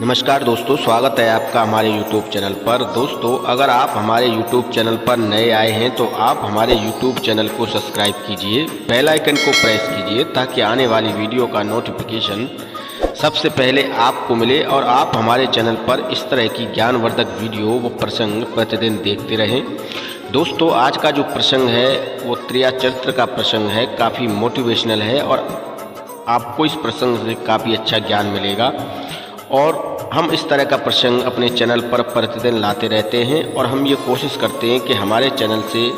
नमस्कार दोस्तों, स्वागत है आपका हमारे YouTube चैनल पर। दोस्तों, अगर आप हमारे YouTube चैनल पर नए आए हैं तो आप हमारे YouTube चैनल को सब्सक्राइब कीजिए, बेल आइकन को प्रेस कीजिए ताकि आने वाली वीडियो का नोटिफिकेशन सबसे पहले आपको मिले और आप हमारे चैनल पर इस तरह की ज्ञानवर्धक वीडियो व प्रसंग प्रतिदिन देखते रहें। दोस्तों, आज का जो प्रसंग है वो त्रिया चरित्र का प्रसंग है। काफ़ी मोटिवेशनल है और आपको इस प्रसंग से काफ़ी अच्छा ज्ञान मिलेगा। और हम इस तरह का प्रसंग अपने चैनल पर प्रतिदिन लाते रहते हैं और हम ये कोशिश करते हैं कि हमारे चैनल से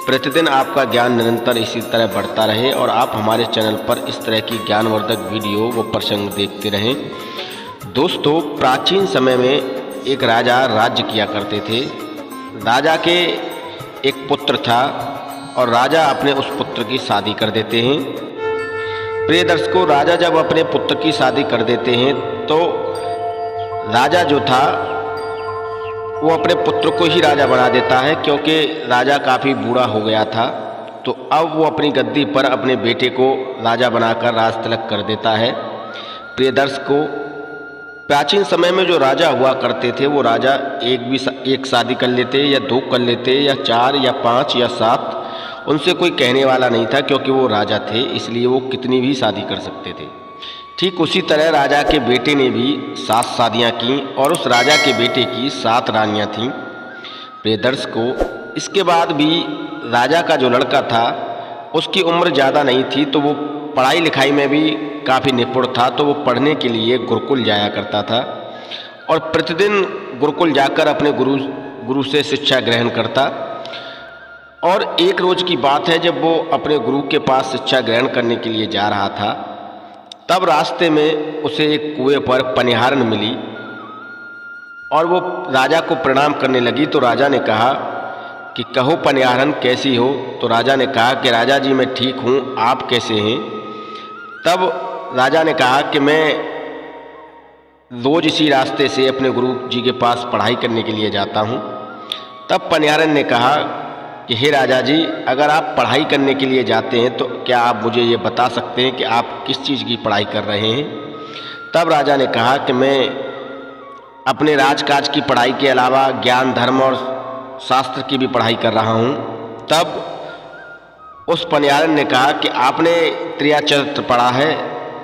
प्रतिदिन आपका ज्ञान निरंतर इसी तरह बढ़ता रहे और आप हमारे चैनल पर इस तरह की ज्ञानवर्धक वीडियो व प्रसंग देखते रहें। दोस्तों, प्राचीन समय में एक राजा राज्य किया करते थे। राजा के एक पुत्र था और राजा अपने उस पुत्र की शादी कर देते हैं। प्रिय दर्शकों, राजा जब अपने पुत्र की शादी कर देते हैं तो राजा जो था वो अपने पुत्र को ही राजा बना देता है, क्योंकि राजा काफ़ी बूढ़ा हो गया था। तो अब वो अपनी गद्दी पर अपने बेटे को राजा बनाकर राज तिलक कर देता है। प्रिय दर्शकों, प्राचीन समय में जो राजा हुआ करते थे वो राजा एक शादी कर लेते या दो कर लेते या चार या पाँच या सात, उनसे कोई कहने वाला नहीं था, क्योंकि वो राजा थे, इसलिए वो कितनी भी शादी कर सकते थे। ठीक उसी तरह राजा के बेटे ने भी 7 शादियाँ की और उस राजा के बेटे की 7 रानियाँ थीं। प्रिय दर्शकों, इसके बाद भी राजा का जो लड़का था उसकी उम्र ज़्यादा नहीं थी, तो वो पढ़ाई लिखाई में भी काफ़ी निपुण था। तो वो पढ़ने के लिए गुरुकुल जाया करता था और प्रतिदिन गुरुकुल जाकर अपने गुरु से शिक्षा ग्रहण करता। और एक रोज़ की बात है, जब वो अपने गुरु के पास शिक्षा ग्रहण करने के लिए जा रहा था, तब रास्ते में उसे एक कुएं पर पनिहारन मिली और वो राजा को प्रणाम करने लगी। तो राजा ने कहा कि कहो पनिहारन, कैसी हो? तो राजा ने कहा कि राजा जी मैं ठीक हूँ, आप कैसे हैं? तब राजा ने कहा कि मैं रोज इसी रास्ते से अपने गुरु जी के पास पढ़ाई करने के लिए जाता हूँ। तब पनिहारन ने कहा कि हे राजा जी, अगर आप पढ़ाई करने के लिए जाते हैं तो क्या आप मुझे ये बता सकते हैं कि आप किस चीज़ की पढ़ाई कर रहे हैं? तब राजा ने कहा कि मैं अपने राजकाज की पढ़ाई के अलावा ज्ञान, धर्म और शास्त्र की भी पढ़ाई कर रहा हूँ। तब उस पनिहारन ने कहा कि आपने त्रिया चरित्र पढ़ा है?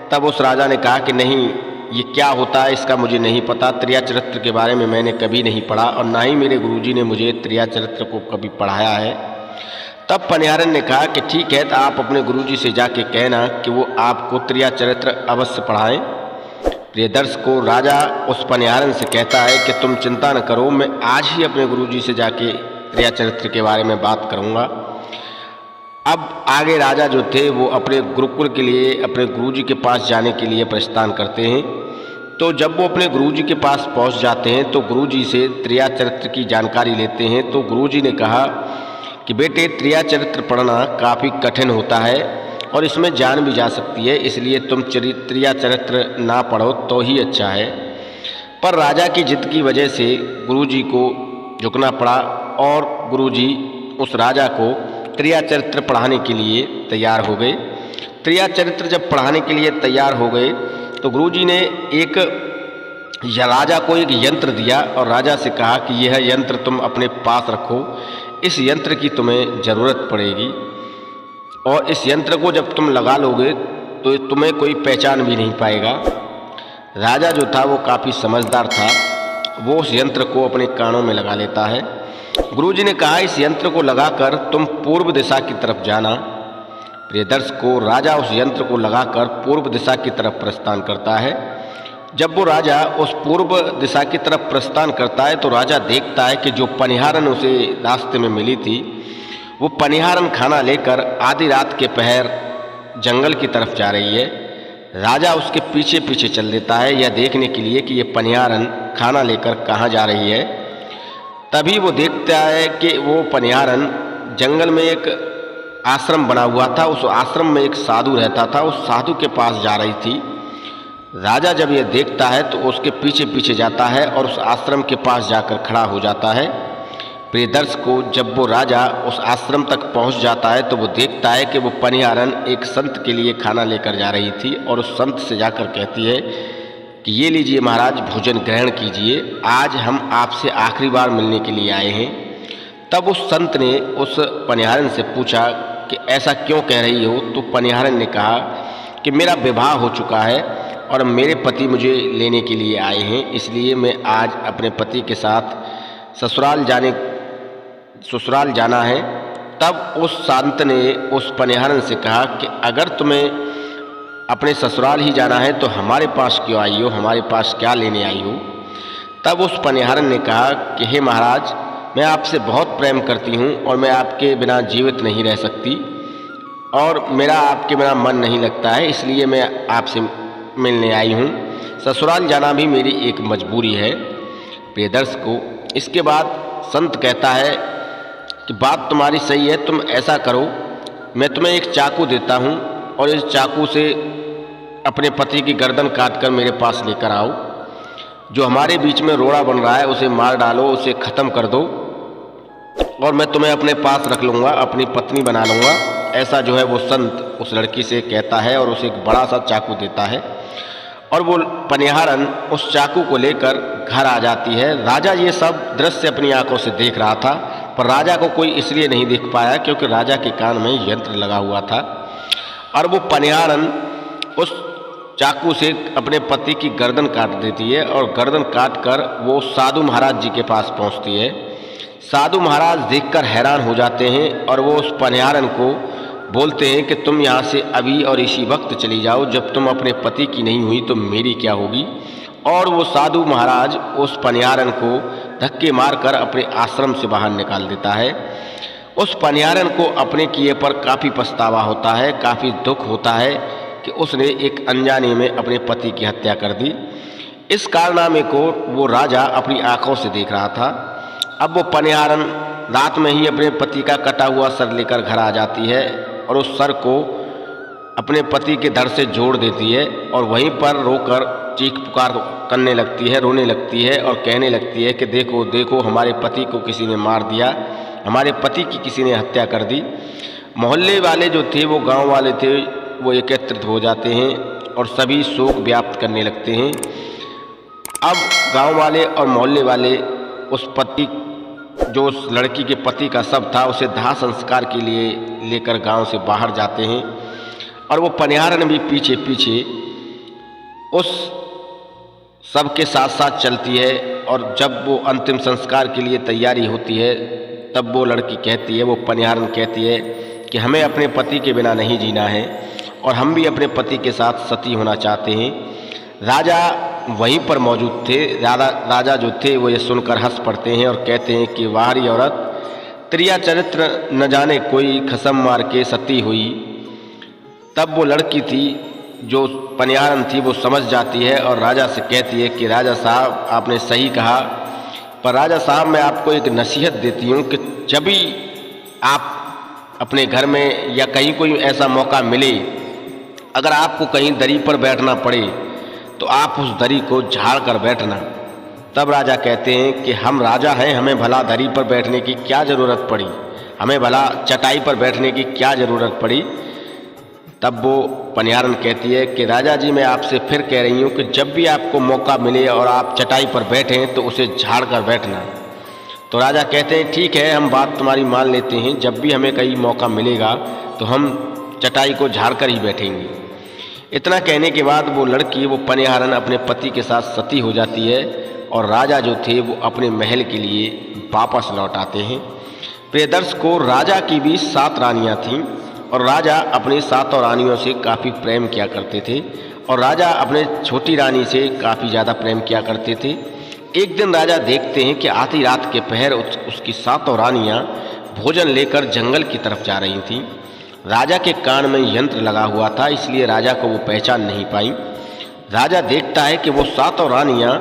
तब उस राजा ने कहा कि नहीं, ये क्या होता है इसका मुझे नहीं पता। त्रिया चरित्र के बारे में मैंने कभी नहीं पढ़ा और ना ही मेरे गुरुजी ने मुझे त्रिया चरित्र को कभी पढ़ाया है। तब पनिहारन ने कहा कि ठीक है, तो आप अपने गुरुजी से जाके कहना कि वो आपको त्रिया चरित्र अवश्य पढ़ाएं। प्रिय दर्शकों, राजा उस पनिहारन से कहता है कि तुम चिंता न करो, मैं आज ही अपने गुरुजी से जाके त्रिया चरित्र के बारे में बात करूँगा। अब आगे राजा जो थे वो अपने गुरुकुल के लिए अपने गुरुजी के पास जाने के लिए प्रस्थान करते हैं। तो जब वो अपने गुरुजी के पास पहुंच जाते हैं तो गुरुजी से त्रिया चरित्र की जानकारी लेते हैं। तो गुरुजी ने कहा कि बेटे, त्रिया चरित्र पढ़ना काफ़ी कठिन होता है और इसमें जान भी जा सकती है, इसलिए तुम त्रिया चरित्र ना पढ़ो तो ही अच्छा है। पर राजा की जिद की वजह से गुरुजी को झुकना पड़ा और गुरुजी उस राजा को त्रिया चरित्र पढ़ाने के लिए तैयार हो गए। त्रिया चरित्र जब पढ़ाने के लिए तैयार हो गए तो गुरुजी ने राजा को एक यंत्र दिया और राजा से कहा कि यह यंत्र तुम अपने पास रखो, इस यंत्र की तुम्हें ज़रूरत पड़ेगी और इस यंत्र को जब तुम लगा लोगे तो तुम्हें कोई पहचान भी नहीं पाएगा। राजा जो था वो काफ़ी समझदार था, वो उस यंत्र को अपने कानों में लगा लेता है। गुरुजी ने कहा इस यंत्र को लगाकर तुम पूर्व दिशा की तरफ जाना। प्रिय दर्शकों, राजा उस यंत्र को लगाकर पूर्व दिशा की तरफ प्रस्थान करता है। जब वो राजा उस पूर्व दिशा की तरफ प्रस्थान करता है तो राजा देखता है कि जो पनिहारन उसे रास्ते में मिली थी वो पनिहारन खाना लेकर आधी रात के पहर जंगल की तरफ जा रही है। राजा उसके पीछे पीछे चल देता है यह देखने के लिए कि ये पनिहारन खाना लेकर कहाँ जा रही है। तभी वो देखता है कि वो पनिहारन जंगल में एक आश्रम बना हुआ था, उस आश्रम में एक साधु रहता था, उस साधु के पास जा रही थी। राजा जब ये देखता है तो उसके पीछे पीछे जाता है और उस आश्रम के पास जाकर खड़ा हो जाता है। प्रिय दर्शकों, जब वो राजा उस आश्रम तक पहुंच जाता है तो वो देखता है कि वो पनिहारन एक संत के लिए खाना लेकर जा रही थी और उस संत से जाकर कहती है कि ये लीजिए महाराज, भोजन ग्रहण कीजिए, आज हम आपसे आखिरी बार मिलने के लिए आए हैं। तब उस संत ने उस पनिहारन से पूछा कि ऐसा क्यों कह रही हो? तो पनिहारन ने कहा कि मेरा विवाह हो चुका है और मेरे पति मुझे लेने के लिए आए हैं, इसलिए मैं आज अपने पति के साथ ससुराल जाना है। तब उस संत ने उस पनिहारन से कहा कि अगर तुम्हें अपने ससुराल ही जाना है तो हमारे पास क्यों आई हो, हमारे पास क्या लेने आई हो? तब उस पनिहारन ने कहा कि हे महाराज, मैं आपसे बहुत प्रेम करती हूँ और मैं आपके बिना जीवित नहीं रह सकती और मेरा आपके बिना मन नहीं लगता है, इसलिए मैं आपसे मिलने आई हूँ। ससुराल जाना भी मेरी एक मजबूरी है। प्रिय दर्शकों, इसके बाद संत कहता है कि बात तुम्हारी सही है, तुम ऐसा करो, मैं तुम्हें एक चाकू देता हूँ और इस चाकू से अपने पति की गर्दन काटकर मेरे पास लेकर आओ। जो हमारे बीच में रोड़ा बन रहा है उसे मार डालो, उसे ख़त्म कर दो और मैं तुम्हें अपने पास रख लूँगा, अपनी पत्नी बना लूँगा। ऐसा जो है वो संत उस लड़की से कहता है और उसे एक बड़ा सा चाकू देता है और वो पनिहारन उस चाकू को लेकर घर आ जाती है। राजा ये सब दृश्य अपनी आंखों से देख रहा था, पर राजा को कोई इसलिए नहीं देख पाया क्योंकि राजा के कान में यंत्र लगा हुआ था। और वो पनिहारन उस चाकू से अपने पति की गर्दन काट देती है और गर्दन काट कर वो साधु महाराज जी के पास पहुंचती है। साधु महाराज देखकर हैरान हो जाते हैं और वो उस पनिहारन को बोलते हैं कि तुम यहाँ से अभी और इसी वक्त चली जाओ, जब तुम अपने पति की नहीं हुई तो मेरी क्या होगी। और वो साधु महाराज उस पनिहारन को धक्के मारकर अपने आश्रम से बाहर निकाल देता है। उस पनिहारन को अपने किए पर काफ़ी पछतावा होता है, काफ़ी दुख होता है कि उसने एक अनजाने में अपने पति की हत्या कर दी। इस कारनामे को वो राजा अपनी आंखों से देख रहा था। अब वो पनिहारन रात में ही अपने pति का कटा हुआ सर लेकर घर आ जाती है और उस सर को अपने पति के धड़ से जोड़ देती है और वहीं पर रोकर चीख पुकार करने लगती है, रोने लगती है और कहने लगती है कि देखो देखो, हमारे पति को किसी ने मार दिया, हमारे पति की किसी ने हत्या कर दी। मोहल्ले वाले जो थे, वो गांव वाले थे, वो एकत्रित हो जाते हैं और सभी शोक व्याप्त करने लगते हैं। अब गांव वाले और मोहल्ले वाले उस पति, जो उस लड़की के पति का शव था, उसे दाह संस्कार के लिए लेकर गांव से बाहर जाते हैं और वो पनिहारन भी पीछे पीछे उस शव के साथ साथ चलती है। और जब वो अंतिम संस्कार के लिए तैयारी होती है तब वो लड़की कहती है, वो पनिहारन कहती है कि हमें अपने पति के बिना नहीं जीना है और हम भी अपने पति के साथ सती होना चाहते हैं। राजा वहीं पर मौजूद थे। राजा जो थे वो ये सुनकर हंस पड़ते हैं और कहते हैं कि वाहरी औरत, त्रिया चरित्र न जाने कोई, खसम मार के सती हुई। तब वो लड़की थी जो पनिहारन थी वो समझ जाती है और राजा से कहती है कि राजा साहब, आपने सही कहा, पर राजा साहब मैं आपको एक नसीहत देती हूँ कि जब भी आप अपने घर में या कहीं कोई ऐसा मौका मिले, अगर आपको कहीं दरी पर बैठना पड़े तो आप उस दरी को झाड़ कर बैठना। तब राजा कहते हैं कि हम राजा हैं, हमें भला दरी पर बैठने की क्या ज़रूरत पड़ी, हमें भला चटाई पर बैठने की क्या ज़रूरत पड़ी। तब वो पनिहारन कहती है कि राजा जी, मैं आपसे फिर कह रही हूँ कि जब भी आपको मौका मिले और आप चटाई पर बैठें तो उसे झाड़ कर बैठना। तो राजा कहते हैं ठीक है, हम बात तुम्हारी मान लेते हैं, जब भी हमें कहीं मौका मिलेगा तो हम चटाई को झाड़ कर ही बैठेंगे। इतना कहने के बाद वो लड़की, वो पनिहारन अपने पति के साथ सती हो जाती है और राजा जो थे वो अपने महल के लिए वापस लौट आते हैं। प्रिय दर्शकों, राजा की भी 7 रानियां थीं और राजा अपनी 7 रानियों से काफ़ी प्रेम किया करते थे और राजा अपने छोटी रानी से काफ़ी ज़्यादा प्रेम किया करते थे। एक दिन राजा देखते हैं कि आधी रात के पहर उसकी 7 रानियां भोजन लेकर जंगल की तरफ जा रही थीं। राजा के कान में यंत्र लगा हुआ था, इसलिए राजा को वो पहचान नहीं पाई। राजा देखता है कि वो 7 रानियां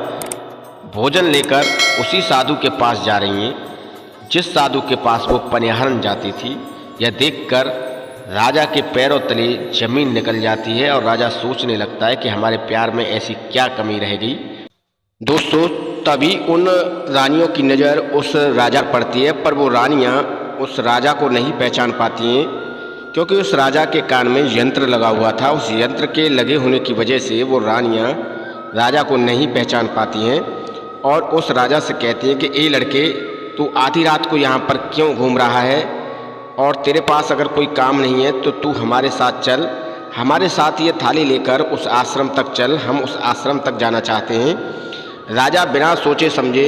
भोजन लेकर उसी साधु के पास जा रही हैं जिस साधु के पास वो पनिहारन जाती थी। यह देखकर राजा के पैरों तले जमीन निकल जाती है और राजा सोचने लगता है कि हमारे प्यार में ऐसी क्या कमी रह गई। दोस्तों, तभी उन रानियों की नज़र उस राजा पड़ती है, पर वो रानियां उस राजा को नहीं पहचान पाती हैं क्योंकि उस राजा के कान में यंत्र लगा हुआ था। उस यंत्र के लगे होने की वजह से वो रानियां राजा को नहीं पहचान पाती हैं और उस राजा से कहती हैं कि ए लड़के, तू आधी रात को यहाँ पर क्यों घूम रहा है, और तेरे पास अगर कोई काम नहीं है तो तू हमारे साथ चल, हमारे साथ ये थाली लेकर उस आश्रम तक चल, हम उस आश्रम तक जाना चाहते हैं। राजा बिना सोचे समझे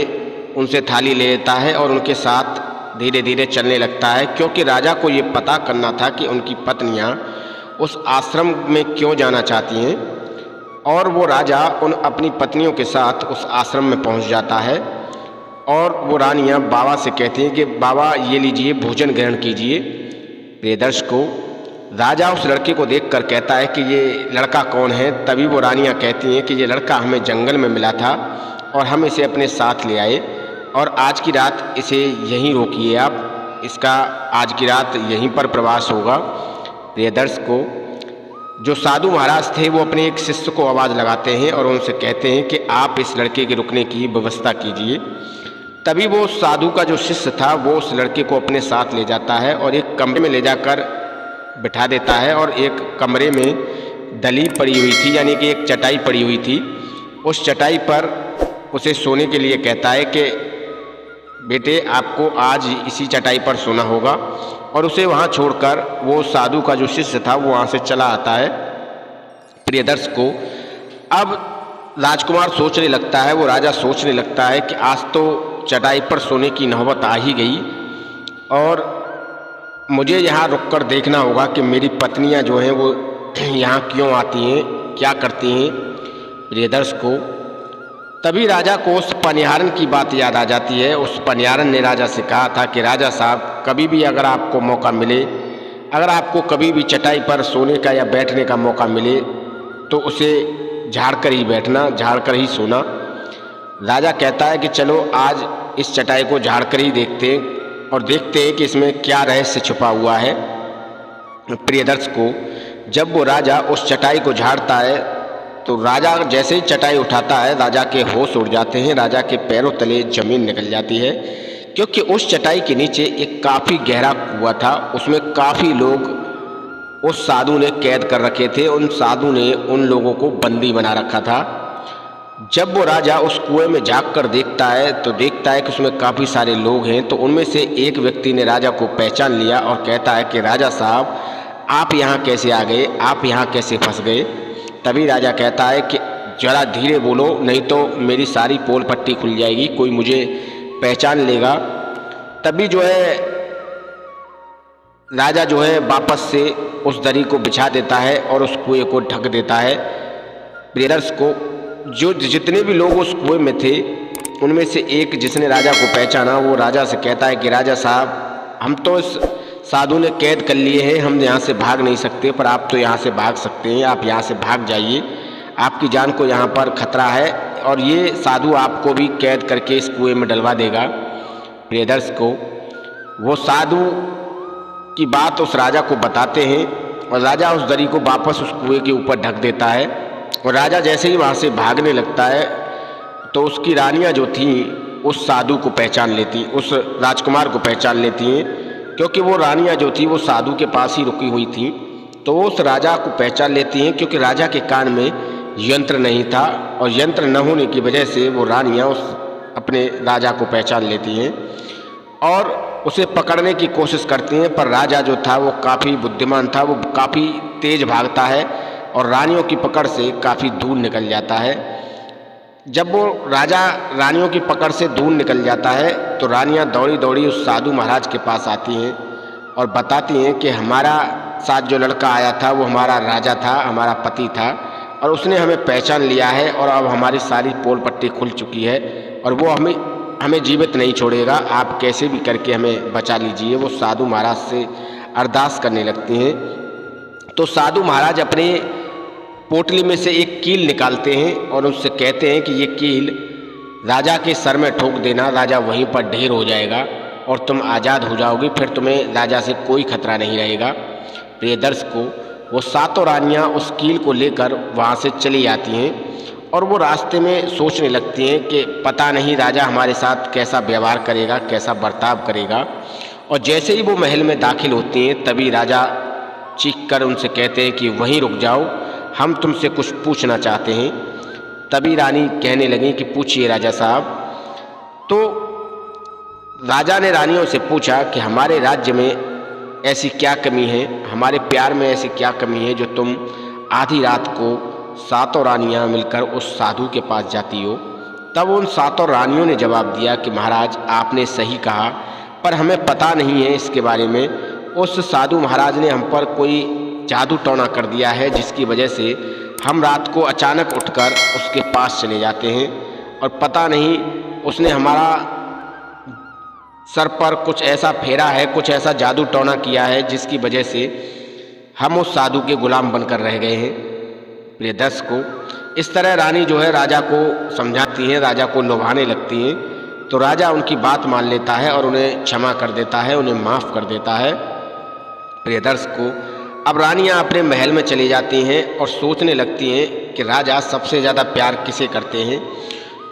उनसे थाली ले लेता है और उनके साथ धीरे धीरे चलने लगता है, क्योंकि राजा को ये पता करना था कि उनकी पत्नियाँ उस आश्रम में क्यों जाना चाहती हैं। और वो राजा उन अपनी पत्नियों के साथ उस आश्रम में पहुंच जाता है और वो रानियां बाबा से कहती हैं कि बाबा ये लीजिए, भोजन ग्रहण कीजिए। प्रिय दर्शकों, राजा उस लड़के को देखकर कहता है कि ये लड़का कौन है। तभी वो रानियां कहती हैं कि ये लड़का हमें जंगल में मिला था और हम इसे अपने साथ ले आए और आज की रात इसे यहीं रोकिए आप, इसका आज की रात यहीं पर प्रवास होगा। प्रिय दर्शकों, जो साधु महाराज थे वो अपने एक शिष्य को आवाज़ लगाते हैं और उनसे कहते हैं कि आप इस लड़के के रुकने की व्यवस्था कीजिए। तभी वो साधु का जो शिष्य था वो उस लड़के को अपने साथ ले जाता है और एक कमरे में ले जाकर बिठा देता है और एक कमरे में दली पड़ी हुई थी, यानी कि एक चटाई पड़ी हुई थी। उस चटाई पर उसे सोने के लिए कहता है कि बेटे, आपको आज इसी चटाई पर सोना होगा, और उसे वहाँ छोड़कर वो साधु का जो शिष्य था वो वहाँ से चला आता है। प्रिय दर्शकों, अब राजकुमार सोचने लगता है, वो राजा सोचने लगता है कि आज तो चटाई पर सोने की नौबत आ ही गई और मुझे यहाँ रुककर देखना होगा कि मेरी पत्नियाँ जो हैं वो यहाँ क्यों आती हैं, क्या करती हैं। प्रिय दर्शकों, तभी राजा को उस पनिहारन की बात याद आ जाती है। उस पनिहारन ने राजा से कहा था कि राजा साहब, कभी भी अगर आपको मौका मिले, अगर आपको कभी भी चटाई पर सोने का या बैठने का मौका मिले तो उसे झाड़ कर ही बैठना, झाड़ कर ही सोना। राजा कहता है कि चलो आज इस चटाई को झाड़ कर ही देखते हैं और देखते हैं कि इसमें क्या रहस्य छुपा हुआ है। प्रिय दर्शकों, जब वो राजा उस चटाई को झाड़ता है तो राजा जैसे ही चटाई उठाता है राजा के होश उड़ जाते हैं, राजा के पैरों तले जमीन निकल जाती है, क्योंकि उस चटाई के नीचे एक काफ़ी गहरा कुआं था। उसमें काफ़ी लोग उस साधु ने कैद कर रखे थे, उन साधु ने उन लोगों को बंदी बना रखा था। जब वो राजा उस कुएं में झाँक कर देखता है तो देखता है कि उसमें काफ़ी सारे लोग हैं। तो उनमें से एक व्यक्ति ने राजा को पहचान लिया और कहता है कि राजा साहब, आप यहाँ कैसे आ गए, आप यहाँ कैसे फंस गए। तभी राजा कहता है कि ज़रा धीरे बोलो, नहीं तो मेरी सारी पोल पट्टी खुल जाएगी, कोई मुझे पहचान लेगा। तभी जो है राजा जो है वापस से उस दरी को बिछा देता है और उस कुएं को ढक देता है। प्रेयर्स को जो जितने भी लोग उस कुएं में थे उनमें से एक जिसने राजा को पहचाना वो राजा से कहता है कि राजा साहब, हम तो इस साधु ने कैद कर लिए हैं, हम यहाँ से भाग नहीं सकते, पर आप तो यहाँ से भाग सकते हैं, आप यहाँ से भाग जाइए, आपकी जान को यहाँ पर खतरा है और ये साधु आपको भी कैद करके इस कुएं में डलवा देगा। प्रियदर्श को वो साधु की बात उस राजा को बताते हैं और राजा उस दरी को वापस उस कुएं के ऊपर ढक देता है। और राजा जैसे ही वहाँ से भागने लगता है तो उसकी रानियाँ जो थीं उस साधु को पहचान लेती, उस राजकुमार को पहचान लेती हैं, क्योंकि वो रानियाँ जो थी वो साधु के पास ही रुकी हुई थी। तो वो उस राजा को पहचान लेती हैं, क्योंकि राजा के कान में यंत्र नहीं था और यंत्र न होने की वजह से वो रानियाँ उस अपने राजा को पहचान लेती हैं और उसे पकड़ने की कोशिश करती हैं। पर राजा जो था वो काफ़ी बुद्धिमान था, वो काफ़ी तेज भागता है और रानियों की पकड़ से काफ़ी दूर निकल जाता है। जब वो राजा रानियों की पकड़ से दूर निकल जाता है तो रानियां दौड़ी दौड़ी उस साधु महाराज के पास आती हैं और बताती हैं कि हमारा साथ जो लड़का आया था वो हमारा राजा था, हमारा पति था और उसने हमें पहचान लिया है और अब हमारी सारी पोल पट्टी खुल चुकी है और वो हमें जीवित नहीं छोड़ेगा, आप कैसे भी करके हमें बचा लीजिए। वो साधु महाराज से अरदास करने लगती हैं। तो साधु महाराज अपने पोटली में से एक कील निकालते हैं और उससे कहते हैं कि ये कील राजा के सर में ठोक देना, राजा वहीं पर ढेर हो जाएगा और तुम आज़ाद हो जाओगी, फिर तुम्हें राजा से कोई खतरा नहीं रहेगा। प्रिय दर्शक को वो सातों रानियां उस कील को लेकर वहाँ से चली जाती हैं और वो रास्ते में सोचने लगती हैं कि पता नहीं राजा हमारे साथ कैसा व्यवहार करेगा, कैसा बर्ताव करेगा। और जैसे ही वो महल में दाखिल होती हैं तभी राजा चीख कर उनसे कहते हैं कि वहीं रुक जाओ, हम तुमसे कुछ पूछना चाहते हैं। तभी रानी कहने लगी कि पूछिए राजा साहब। तो राजा ने रानियों से पूछा कि हमारे राज्य में ऐसी क्या कमी है, हमारे प्यार में ऐसी क्या कमी है जो तुम आधी रात को सातों रानियां मिलकर उस साधु के पास जाती हो। तब उन सातों रानियों ने जवाब दिया कि महाराज आपने सही कहा, पर हमें पता नहीं है इसके बारे में। उस साधु महाराज ने हम पर कोई जादू टोना कर दिया है, जिसकी वजह से हम रात को अचानक उठकर उसके पास चले जाते हैं और पता नहीं उसने हमारा सर पर कुछ ऐसा फेरा है, कुछ ऐसा जादू टोना किया है जिसकी वजह से हम उस साधु के गुलाम बनकर रह गए हैं। प्रिय दर्शकों, इस तरह रानी जो है राजा को समझाती हैं, राजा को लुभाने लगती हैं, तो राजा उनकी बात मान लेता है और उन्हें क्षमा कर देता है, उन्हें माफ़ कर देता है। प्रिय दर्शकों, अब रानियां अपने महल में चली जाती हैं और सोचने लगती हैं कि राजा सबसे ज़्यादा प्यार किसे करते हैं।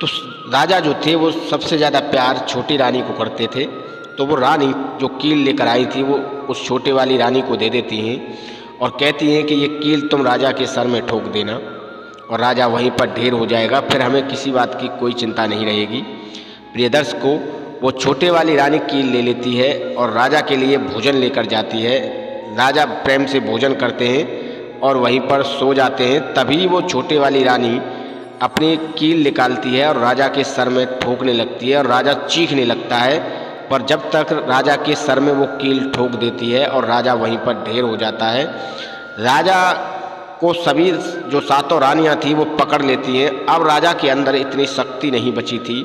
तो राजा जो थे वो सबसे ज़्यादा प्यार छोटी रानी को करते थे। तो वो रानी जो कील लेकर आई थी वो उस छोटे वाली रानी को दे देती हैं और कहती हैं कि ये कील तुम राजा के सर में ठोक देना और राजा वहीं पर ढेर हो जाएगा, फिर हमें किसी बात की कोई चिंता नहीं रहेगी। प्रिय दर्शकों, वो छोटे वाली रानी कील ले लेती है और राजा के लिए भोजन लेकर जाती है। राजा प्रेम से भोजन करते हैं और वहीं पर सो जाते हैं। तभी वो छोटे वाली रानी अपनी कील निकालती है और राजा के सर में ठोकने लगती है और राजा चीखने लगता है, पर जब तक राजा के सर में वो कील ठोक देती है और राजा वहीं पर ढेर हो जाता है। राजा को सभी जो सातों रानियां थी वो पकड़ लेती हैं। अब राजा के अंदर इतनी शक्ति नहीं बची थी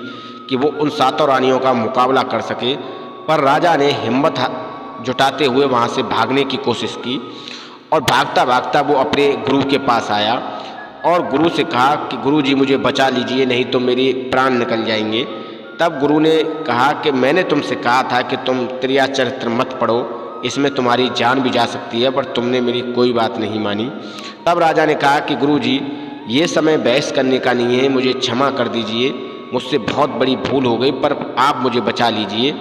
कि वो उन सातों रानियों का मुकाबला कर सके, पर राजा ने हिम्मत जुटाते हुए वहाँ से भागने की कोशिश की और भागता भागता वो अपने गुरु के पास आया और गुरु से कहा कि गुरु जी मुझे बचा लीजिए, नहीं तो मेरे प्राण निकल जाएंगे। तब गुरु ने कहा कि मैंने तुमसे कहा था कि तुम त्रिया चरित्र मत पढ़ो, इसमें तुम्हारी जान भी जा सकती है, पर तुमने मेरी कोई बात नहीं मानी। तब राजा ने कहा कि गुरु जी ये समय बहस करने का नहीं है, मुझे क्षमा कर दीजिए, मुझसे बहुत बड़ी भूल हो गई, पर आप मुझे बचा लीजिए।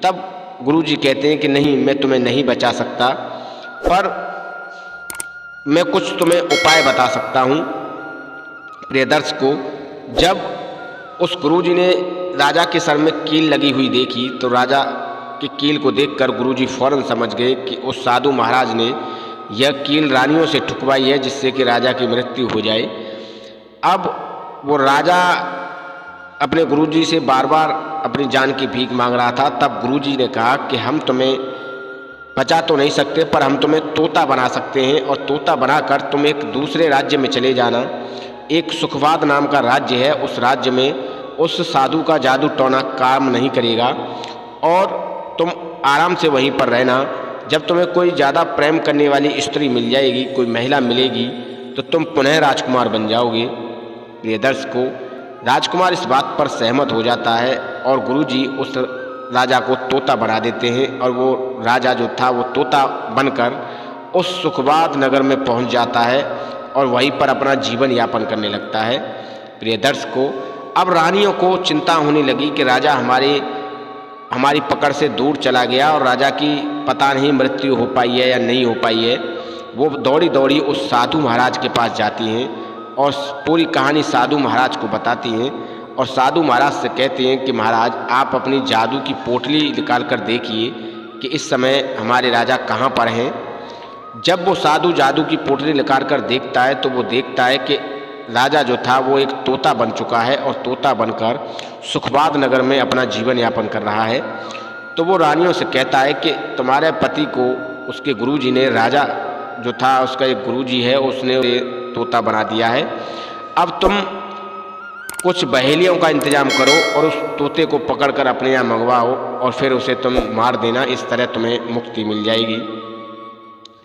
तब गुरु जी कहते हैं कि नहीं, मैं तुम्हें नहीं बचा सकता, पर मैं कुछ तुम्हें उपाय बता सकता हूँ। प्रिय दर्शकों, जब उस गुरुजी ने राजा के सर में कील लगी हुई देखी तो राजा की कील को देखकर गुरुजी फौरन समझ गए कि उस साधु महाराज ने यह कील रानियों से ठुकवाई है जिससे कि राजा की मृत्यु हो जाए। अब वो राजा अपने गुरुजी से बार बार अपनी जान की भीख मांग रहा था। तब गुरुजी ने कहा कि हम तुम्हें बचा तो नहीं सकते, पर हम तुम्हें तोता बना सकते हैं और तोता बनाकर तुम एक दूसरे राज्य में चले जाना। एक सुखवाद नाम का राज्य है, उस राज्य में उस साधु का जादू टोना काम नहीं करेगा और तुम आराम से वहीं पर रहना। जब तुम्हें कोई ज़्यादा प्रेम करने वाली स्त्री मिल जाएगी, कोई महिला मिलेगी, तो तुम पुनः राजकुमार बन जाओगे। प्रिय दर्शकों, राजकुमार इस बात पर सहमत हो जाता है और गुरुजी उस राजा को तोता बना देते हैं और वो राजा जो था वो तोता बनकर उस सुखवाद नगर में पहुंच जाता है और वहीं पर अपना जीवन यापन करने लगता है। प्रिय दर्शकों, अब रानियों को चिंता होने लगी कि राजा हमारी पकड़ से दूर चला गया और राजा की पता नहीं मृत्यु हो पाई है या नहीं हो पाई है। वो दौड़ी दौड़ी उस साधु महाराज के पास जाती हैं और पूरी कहानी साधु महाराज को बताती हैं और साधु महाराज से कहते हैं कि महाराज आप अपनी जादू की पोटली निकाल कर देखिए कि इस समय हमारे राजा कहाँ पर हैं। जब वो साधु जादू की पोटली निकाल कर देखता है तो वो देखता है कि राजा जो था वो एक तोता बन चुका है और तोता बनकर सुखवाद नगर में अपना जीवन यापन कर रहा है। तो वो रानियों से कहता है कि तुम्हारे पति को उसके गुरुजी ने, राजा जो था उसका एक गुरुजी है, उसने तोता बना दिया है। अब तुम कुछ बहेलियों का इंतजाम करो और उस तोते को पकड़कर अपने यहाँ मंगवाओ और फिर उसे तुम मार देना, इस तरह तुम्हें मुक्ति मिल जाएगी।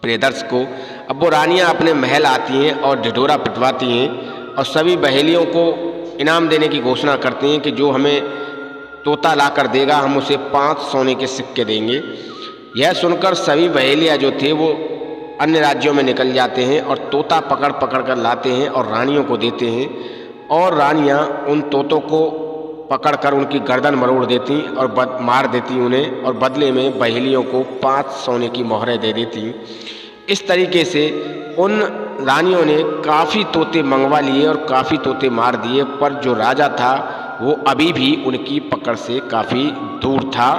प्रिय दर्शकों, अब वो रानियाँ अपने महल आती हैं और ढिढोरा पिटवाती हैं और सभी बहेलियों को इनाम देने की घोषणा करती हैं कि जो हमें तोता ला कर देगा हम उसे 5 सोने के सिक्के देंगे। यह सुनकर सभी बहेलियाँ जो थे वो अन्य राज्यों में निकल जाते हैं और तोता पकड़ पकड़ कर लाते हैं और रानियों को देते हैं और रानियां उन तोतों को पकड़कर उनकी गर्दन मरोड़ देती और मार देती उन्हें और बदले में बहेलियों को 5 सोने की मोहरें दे देती। इस तरीके से उन रानियों ने काफ़ी तोते मंगवा लिए और काफ़ी तोते मार दिए, पर जो राजा था वो अभी भी उनकी पकड़ से काफ़ी दूर था।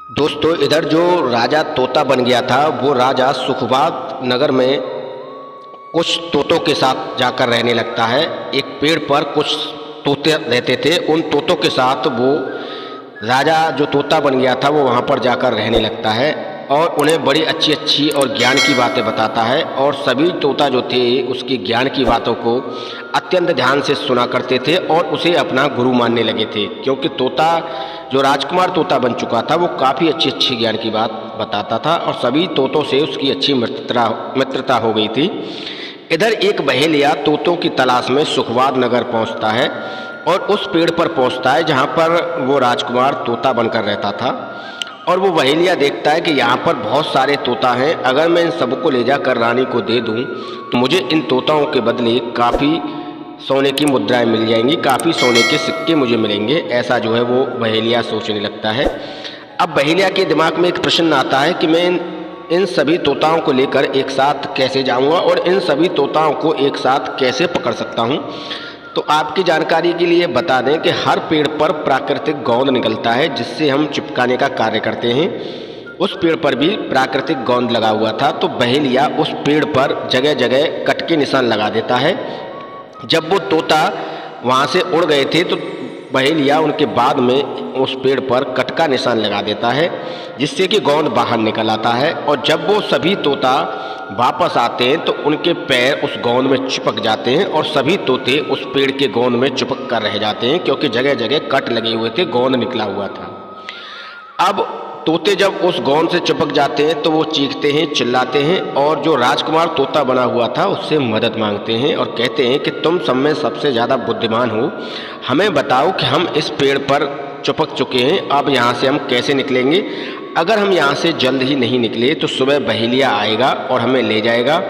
दोस्तों, इधर जो राजा तोता बन गया था वो राजा सुखवात नगर में कुछ तोतों के साथ जाकर रहने लगता है। एक पेड़ पर कुछ तोते रहते थे, उन तोतों के साथ वो राजा जो तोता बन गया था वो वहाँ पर जाकर रहने लगता है और उन्हें बड़ी अच्छी अच्छी और ज्ञान की बातें बताता है। और सभी तोता जो थे उसकी ज्ञान की बातों को अत्यंत ध्यान से सुना करते थे और उसे अपना गुरु मानने लगे थे, क्योंकि तोता जो राजकुमार तोता बन चुका था वो काफ़ी अच्छी अच्छी ज्ञान की बात बताता था और सभी तोतों से उसकी अच्छी मित्रता हो गई थी। इधर एक बहेलिया तोतों की तलाश में सुखवात नगर पहुंचता है और उस पेड़ पर पहुंचता है जहां पर वो राजकुमार तोता बनकर रहता था। और वो बहेलिया देखता है कि यहाँ पर बहुत सारे तोता हैं, अगर मैं इन सबको ले जाकर रानी को दे दूँ तो मुझे इन तोताओं के बदले काफ़ी सोने की मुद्राएं मिल जाएंगी, काफ़ी सोने के सिक्के मुझे मिलेंगे। ऐसा जो है वो बहेलिया सोचने लगता है। अब बहेलिया के दिमाग में एक प्रश्न आता है कि मैं इन सभी तोताओं को लेकर एक साथ कैसे जाऊंगा और इन सभी तोताओं को एक साथ कैसे पकड़ सकता हूं। तो आपकी जानकारी के लिए बता दें कि हर पेड़ पर प्राकृतिक गोंद निकलता है जिससे हम चिपकाने का कार्य करते हैं। उस पेड़ पर भी प्राकृतिक गोंद लगा हुआ था, तो बहेलिया उस पेड़ पर जगह जगह कट के निशान लगा देता है। जब वो तोता वहाँ से उड़ गए थे तो बहेलिया उनके बाद में उस पेड़ पर कट का निशान लगा देता है जिससे कि गोंद बाहर निकल आता है। और जब वो सभी तोता वापस आते हैं तो उनके पैर उस गोंद में चिपक जाते हैं और सभी तोते उस पेड़ के गोंद में चिपक कर रह जाते हैं, क्योंकि जगह जगह कट लगे हुए थे, गोंद निकला हुआ था। अब तोते जब उस गोंद से चिपक जाते हैं तो वो चीखते हैं, चिल्लाते हैं और जो राजकुमार तोता बना हुआ था उससे मदद मांगते हैं और कहते हैं कि तुम सब में सबसे ज़्यादा बुद्धिमान हो, हमें बताओ कि हम इस पेड़ पर चिपक चुके हैं, अब यहाँ से हम कैसे निकलेंगे। अगर हम यहाँ से जल्द ही नहीं निकले तो सुबह बहेलिया आएगा और हमें ले जाएगा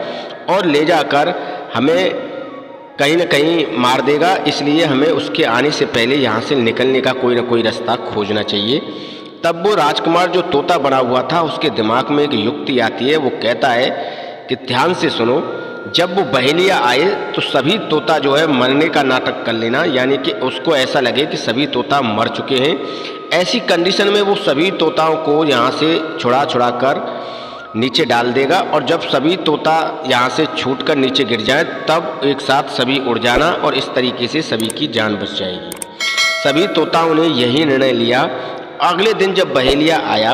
और ले जाकर हमें कहीं न कहीं मार देगा, इसलिए हमें उसके आने से पहले यहाँ से निकलने का कोई ना कोई रास्ता खोजना चाहिए। तब वो राजकुमार जो तोता बना हुआ था उसके दिमाग में एक युक्ति आती है। वो कहता है कि ध्यान से सुनो, जब वो बहेलिया आए तो सभी तोता जो है मरने का नाटक कर लेना, यानी कि उसको ऐसा लगे कि सभी तोता मर चुके हैं। ऐसी कंडीशन में वो सभी तोताओं को यहाँ से छुड़ा कर नीचे डाल देगा और जब सभी तोता यहाँ से छूटकर नीचे गिर जाए तब एक साथ सभी उड़ जाना और इस तरीके से सभी की जान बच जाएगी। सभी तोताओं ने यही निर्णय लिया। अगले दिन जब बहेलिया आया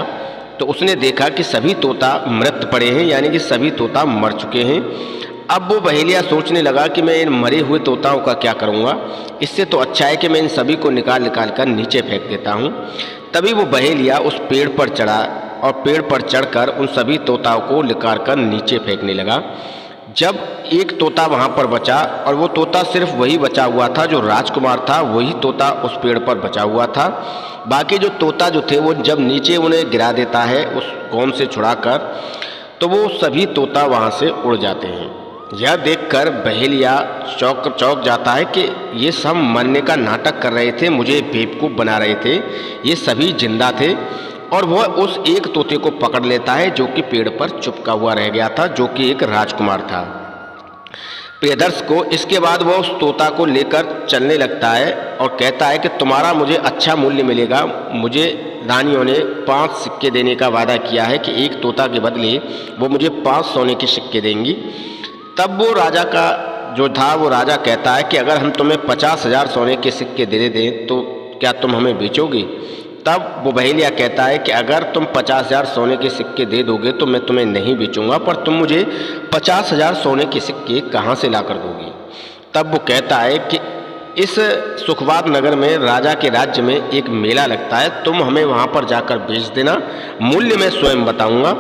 तो उसने देखा कि सभी तोता मृत पड़े हैं, यानी कि सभी तोता मर चुके हैं। अब वो बहेलिया सोचने लगा कि मैं इन मरे हुए तोताओं का क्या करूँगा, इससे तो अच्छा है कि मैं इन सभी को निकाल कर नीचे फेंक देता हूँ। तभी वो बहेलिया उस पेड़ पर चढ़ा और पेड़ पर चढ़कर उन सभी तोताओं को निकाल कर नीचे फेंकने लगा। जब एक तोता वहाँ पर बचा और वो तोता सिर्फ वही बचा हुआ था जो राजकुमार था, वही तोता उस पेड़ पर बचा हुआ था। बाकी जो तोता जो थे वो जब नीचे उन्हें गिरा देता है उस गोंद से छुड़ाकर, तो वो सभी तोता वहाँ से उड़ जाते हैं। यह देखकर बहेलिया चौंक जाता है कि ये सब मरने का नाटक कर रहे थे, मुझे बेवकूफ़ बना रहे थे, ये सभी जिंदा थे। और वह उस एक तोते को पकड़ लेता है जो कि पेड़ पर चिपका हुआ रह गया था, जो कि एक राजकुमार था। प्रियदर्श को इसके बाद वह उस तोता को लेकर चलने लगता है और कहता है कि तुम्हारा मुझे अच्छा मूल्य मिलेगा। मुझे रानियों ने 5 सिक्के देने का वादा किया है कि एक तोता के बदले वो मुझे 5 सोने के सिक्के देंगी। तब वो राजा का जो था वो राजा कहता है कि अगर हम तुम्हें 50,000 सोने के सिक्के दे दें तो क्या तुम हमें बेचोगे। तब वो बहेलिया कहता है कि अगर तुम 50,000 सोने के सिक्के दे दोगे तो मैं तुम्हें नहीं बेचूंगा, पर तुम मुझे 50,000 सोने के सिक्के कहाँ से ला कर दोगे। तब वो कहता है कि इस सुखवात नगर में राजा के राज्य में एक मेला लगता है, तुम हमें वहाँ पर जाकर बेच देना, मूल्य मैं स्वयं बताऊँगा।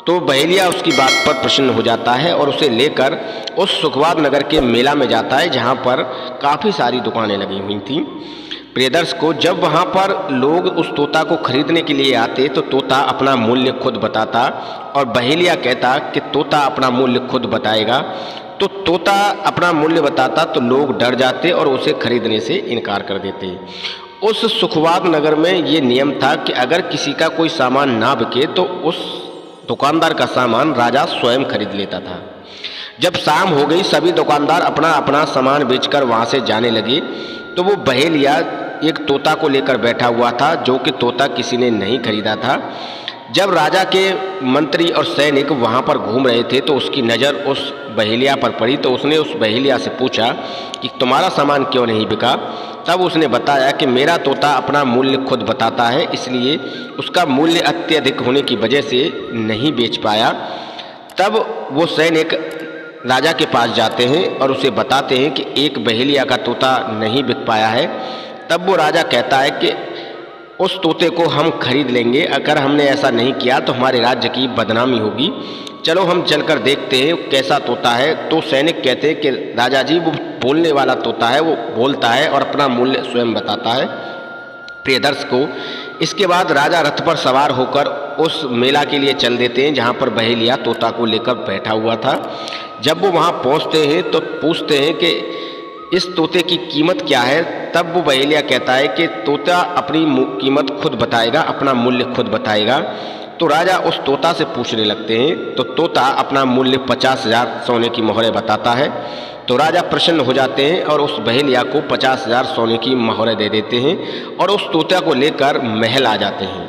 तो बहेलिया उसकी बात पर प्रसन्न हो जाता है और उसे लेकर उस सुखवात नगर के मेला में जाता है जहाँ पर काफ़ी सारी दुकानें लगी हुई थीं। प्रियदर्श को जब वहाँ पर लोग उस तोता को खरीदने के लिए आते तो तोता अपना मूल्य खुद बताता और बहेलिया कहता कि तोता अपना मूल्य खुद बताएगा। तो तोता अपना मूल्य बताता तो लोग डर जाते और उसे खरीदने से इनकार कर देते। उस सुखवात नगर में ये नियम था कि अगर किसी का कोई सामान ना बिके तो उस दुकानदार का सामान राजा स्वयं खरीद लेता था। जब शाम हो गई, सभी दुकानदार अपना अपना सामान बेचकर वहाँ से जाने लगे, तो वो बहेलिया एक तोता को लेकर बैठा हुआ था, जो कि तोता किसी ने नहीं खरीदा था। जब राजा के मंत्री और सैनिक वहाँ पर घूम रहे थे, तो उसकी नज़र उस बहेलिया पर पड़ी, तो उसने उस बहेलिया से पूछा कि तुम्हारा सामान क्यों नहीं बिका। तब उसने बताया कि मेरा तोता अपना मूल्य खुद बताता है, इसलिए उसका मूल्य अत्यधिक होने की वजह से नहीं बेच पाया। तब वो सैनिक राजा के पास जाते हैं और उसे बताते हैं कि एक बहेलिया का तोता नहीं बिक पाया है। तब वो राजा कहता है कि उस तोते को हम खरीद लेंगे, अगर हमने ऐसा नहीं किया तो हमारे राज्य की बदनामी होगी। चलो हम चलकर देखते हैं कैसा तोता है। तो सैनिक कहते हैं कि राजा जी, वो बोलने वाला तोता है, वो बोलता है और अपना मूल्य स्वयं बताता है। प्रिय दर्शक को इसके बाद राजा रथ पर सवार होकर उस मेला के लिए चल देते हैं जहाँ पर बहेलिया तोता को लेकर बैठा हुआ था। जब वो वहाँ पहुँचते हैं तो पूछते हैं कि इस तोते की कीमत क्या है। तब वो बहेलिया कहता है कि तोता अपनी कीमत खुद बताएगा, अपना मूल्य खुद बताएगा। तो राजा उस तोता से पूछने लगते हैं, तो तोता अपना मूल्य 50,000 सोने की मोहरें बताता है। तो राजा प्रसन्न हो जाते हैं और उस बहेलिया को 50,000 सोने की मोहरें दे देते हैं और उस तोता को लेकर महल आ जाते हैं।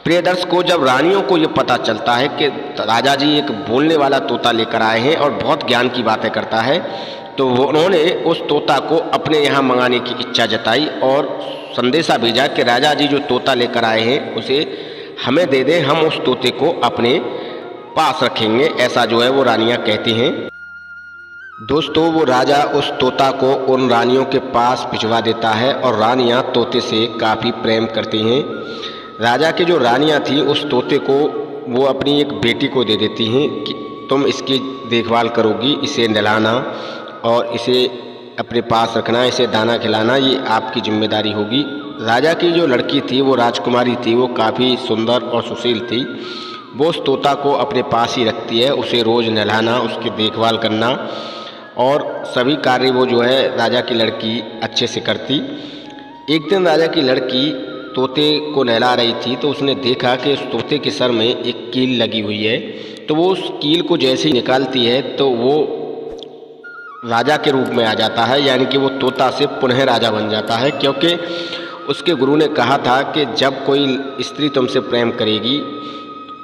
प्रिय दर्शकों, जब रानियों को ये पता चलता है कि राजा जी एक बोलने वाला तोता लेकर आए हैं और बहुत ज्ञान की बातें करता है, तो उन्होंने उस तोता को अपने यहाँ मंगाने की इच्छा जताई और संदेशा भेजा कि राजा जी जो तोता लेकर आए हैं उसे हमें दे दें, हम उस तोते को अपने पास रखेंगे। ऐसा जो है वो रानियाँ कहती हैं। दोस्तों, वो राजा उस तोता को उन रानियों के पास भिजवा देता है और रानियाँ तोते से काफ़ी प्रेम करती हैं। राजा की जो रानियाँ थी उस तोते को वो अपनी एक बेटी को दे देती हैं कि तुम इसकी देखभाल करोगी, इसे नहलाना और इसे अपने पास रखना, इसे दाना खिलाना, ये आपकी जिम्मेदारी होगी। राजा की जो लड़की थी वो राजकुमारी थी, वो काफ़ी सुंदर और सुशील थी। वो उस तोता को अपने पास ही रखती है, उसे रोज़ नहलाना, उसकी देखभाल करना और सभी कार्य वो जो है राजा की लड़की अच्छे से करती। एक दिन राजा की लड़की तोते को नहला रही थी, तो उसने देखा कि उस तोते के सर में एक कील लगी हुई है। तो वो उस कील को जैसे ही निकालती है तो वो राजा के रूप में आ जाता है, यानी कि वो तोता से पुनः राजा बन जाता है, क्योंकि उसके गुरु ने कहा था कि जब कोई स्त्री तुमसे प्रेम करेगी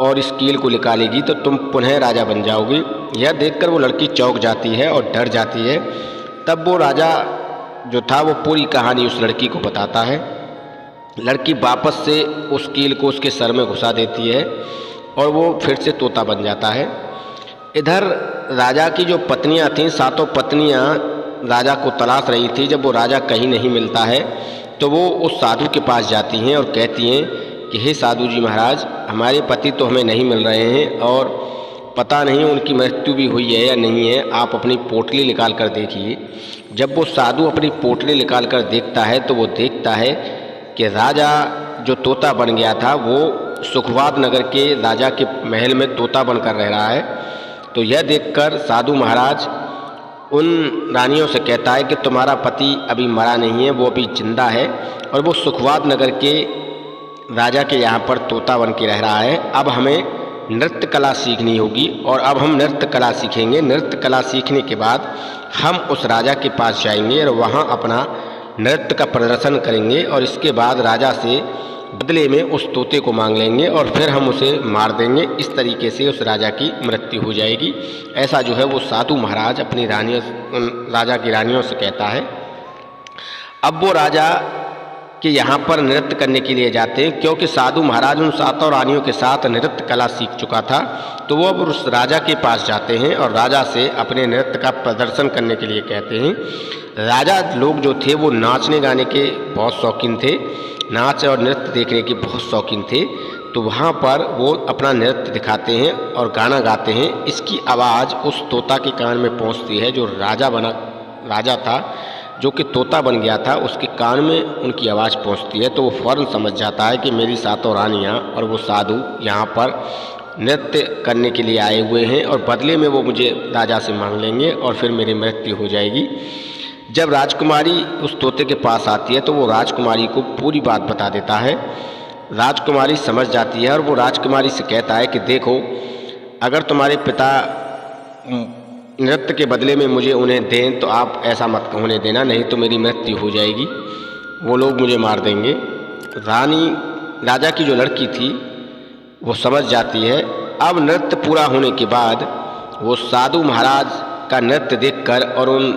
और इस कील को निकालेगी तो तुम पुनः राजा बन जाओगी। यह देखकर वो लड़की चौंक जाती है और डर जाती है। तब वो राजा जो था वो पूरी कहानी उस लड़की को बताता है। लड़की वापस से उस कील को उसके सर में घुसा देती है और वो फिर से तोता बन जाता है। इधर राजा की जो पत्नियां थीं, सातों पत्नियां राजा को तलाश रही थी। जब वो राजा कहीं नहीं मिलता है तो वो उस साधु के पास जाती हैं और कहती हैं कि हे साधु जी महाराज, हमारे पति तो हमें नहीं मिल रहे हैं और पता नहीं उनकी मृत्यु भी हुई है या नहीं है, आप अपनी पोटली निकाल कर देखिए। जब वो साधु अपनी पोटली निकाल कर देखता है तो वो देखता है कि राजा जो तोता बन गया था वो सुखवाद नगर के राजा के महल में तोता बनकर रह रहा है। तो यह देखकर साधु महाराज उन रानियों से कहता है कि तुम्हारा पति अभी मरा नहीं है, वो अभी जिंदा है और वो सुखवाद नगर के राजा के यहाँ पर तोता बन के रह रहा है। अब हमें नृत्य कला सीखनी होगी और अब हम नृत्य कला सीखेंगे। नृत्य कला सीखने के बाद हम उस राजा के पास जाएंगे और वहाँ अपना नृत्य का प्रदर्शन करेंगे और इसके बाद राजा से बदले में उस तोते को मांग लेंगे और फिर हम उसे मार देंगे। इस तरीके से उस राजा की मृत्यु हो जाएगी। ऐसा जो है वो साधु महाराज अपनी रानियों, राजा की रानियों से कहता है। अब वो राजा के यहाँ पर नृत्य करने के लिए जाते हैं, क्योंकि साधु महाराज उन सातों रानियों के साथ नृत्य कला सीख चुका था। तो वो अब उस राजा के पास जाते हैं और राजा से अपने नृत्य का प्रदर्शन करने के लिए कहते हैं। राजा लोग जो थे वो नाचने गाने के बहुत शौकीन थे, नाच और नृत्य देखने के बहुत शौकीन थे। तो वहाँ पर वो अपना नृत्य दिखाते हैं और गाना गाते हैं। इसकी आवाज़ उस तोता के कान में पहुँचती है। जो राजा था जो कि तोता बन गया था, उसके कान में उनकी आवाज़ पहुँचती है। तो वो फ़ौरन समझ जाता है कि मेरी सातों रानियाँ और वो साधु यहाँ पर नृत्य करने के लिए आए हुए हैं और बदले में वो मुझे राजा से मांग लेंगे और फिर मेरी मृत्यु हो जाएगी। जब राजकुमारी उस तोते के पास आती है तो वो राजकुमारी को पूरी बात बता देता है राजकुमारी समझ जाती है और वो राजकुमारी से कहता है कि देखो, अगर तुम्हारे पिता नृत्य के बदले में मुझे उन्हें दें तो आप ऐसा मत होने देना, नहीं तो मेरी मृत्यु हो जाएगी, वो लोग मुझे मार देंगे। रानी राजा की जो लड़की थी वो समझ जाती है। अब नृत्य पूरा होने के बाद वो साधु महाराज का नृत्य देखकर और उन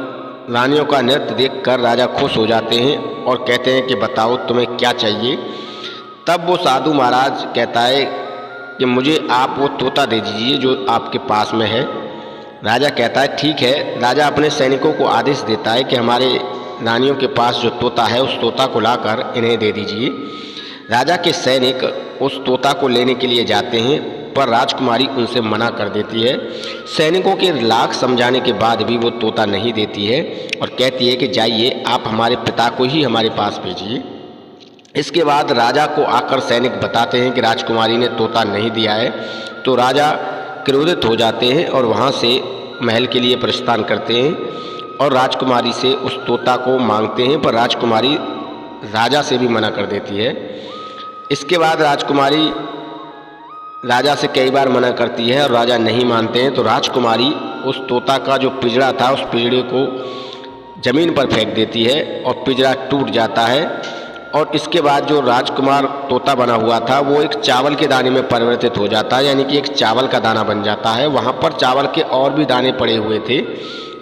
रानियों का नृत्य देखकर राजा खुश हो जाते हैं और कहते हैं कि बताओ तुम्हें क्या चाहिए। तब वो साधु महाराज कहता है कि मुझे आप वो तोता दे दीजिए जो आपके पास में है। राजा कहता है ठीक है। राजा अपने सैनिकों को आदेश देता है कि हमारे रानियों के पास जो तोता है उस तोता को लाकर इन्हें दे दीजिए। राजा के सैनिक उस तोता को लेने के लिए जाते हैं, पर राजकुमारी उनसे मना कर देती है। सैनिकों के लाख समझाने के बाद भी वो तोता नहीं देती है और कहती है कि जाइए, आप हमारे पिता को ही हमारे पास भेजिए। इसके बाद राजा को आकर सैनिक बताते हैं कि राजकुमारी ने तोता नहीं दिया है, तो राजा क्रोधित हो जाते हैं और वहाँ से महल के लिए प्रस्थान करते हैं और राजकुमारी से उस तोता को मांगते हैं, पर राजकुमारी राजा से भी मना कर देती है। इसके बाद राजकुमारी राजा से कई बार मना करती है और राजा नहीं मानते हैं, तो राजकुमारी उस तोता का जो पिंजरा था उस पिंजरे को ज़मीन पर फेंक देती है और पिंजरा टूट जाता है। और इसके बाद जो राजकुमार तोता बना हुआ था वो एक चावल के दाने में परिवर्तित हो जाता है, यानी कि एक चावल का दाना बन जाता है। वहाँ पर चावल के और भी दाने पड़े हुए थे।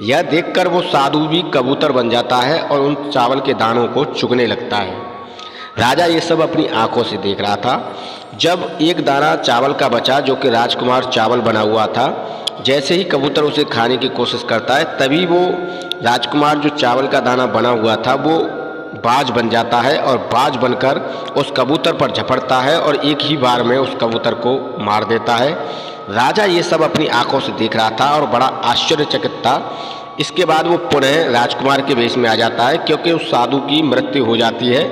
यह देखकर वो साधु भी कबूतर बन जाता है और उन चावल के दानों को चुगने लगता है। राजा ये सब अपनी आंखों से देख रहा था। जब एक दाना चावल का बचा जो कि राजकुमार चावल बना हुआ था, जैसे ही कबूतर उसे खाने की कोशिश करता है तभी वो राजकुमार जो चावल का दाना बना हुआ था वो बाज बन जाता है और बाज बनकर उस कबूतर पर झपटता है और एक ही बार में उस कबूतर को मार देता है। राजा ये सब अपनी आंखों से देख रहा था और बड़ा आश्चर्यचकित था। इसके बाद वो पुनः राजकुमार के वेश में आ जाता है, क्योंकि उस साधु की मृत्यु हो जाती है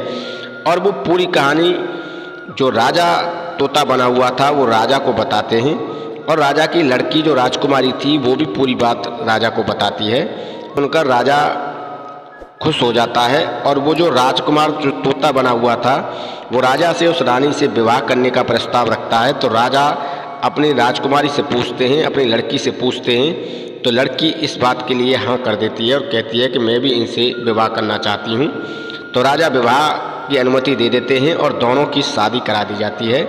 और वो पूरी कहानी जो राजा तोता बना हुआ था वो राजा को बताते हैं और राजा की लड़की जो राजकुमारी थी वो भी पूरी बात राजा को बताती है। उनका राजा खुश हो जाता है और वो जो राजकुमार जो तोता बना हुआ था वो राजा से उस रानी से विवाह करने का प्रस्ताव रखता है। तो राजा अपनी राजकुमारी से पूछते हैं, अपनी लड़की से पूछते हैं, तो लड़की इस बात के लिए हाँ कर देती है और कहती है कि मैं भी इनसे विवाह करना चाहती हूँ। तो राजा विवाह की अनुमति दे देते हैं और दोनों की शादी करा दी जाती है।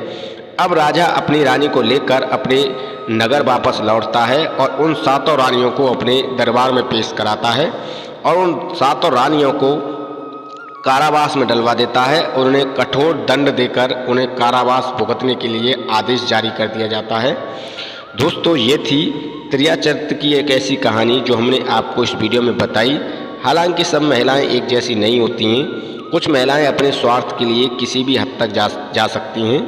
अब राजा अपनी रानी को लेकर अपने नगर वापस लौटता है और उन सातों रानियों को अपने दरबार में पेश कराता है और उन सातों रानियों को कारावास में डलवा देता है और उन्हें कठोर दंड देकर उन्हें कारावास भुगतने के लिए आदेश जारी कर दिया जाता है। दोस्तों, ये थी त्रियाचरित्र की एक ऐसी कहानी जो हमने आपको इस वीडियो में बताई। हालांकि सब महिलाएं एक जैसी नहीं होती हैं, कुछ महिलाएं अपने स्वार्थ के लिए किसी भी हद तक जा सकती हैं।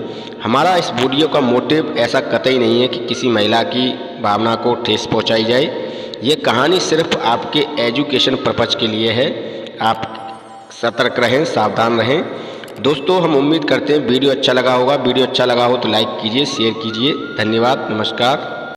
हमारा इस वीडियो का मोटिव ऐसा कतई नहीं है कि किसी महिला की भावना को ठेस पहुंचाई जाए। ये कहानी सिर्फ आपके एजुकेशन पर्पज के लिए है। आप सतर्क रहें, सावधान रहें। दोस्तों, हम उम्मीद करते हैं वीडियो अच्छा लगा होगा। वीडियो अच्छा लगा हो तो लाइक कीजिए, शेयर कीजिए। धन्यवाद, नमस्कार।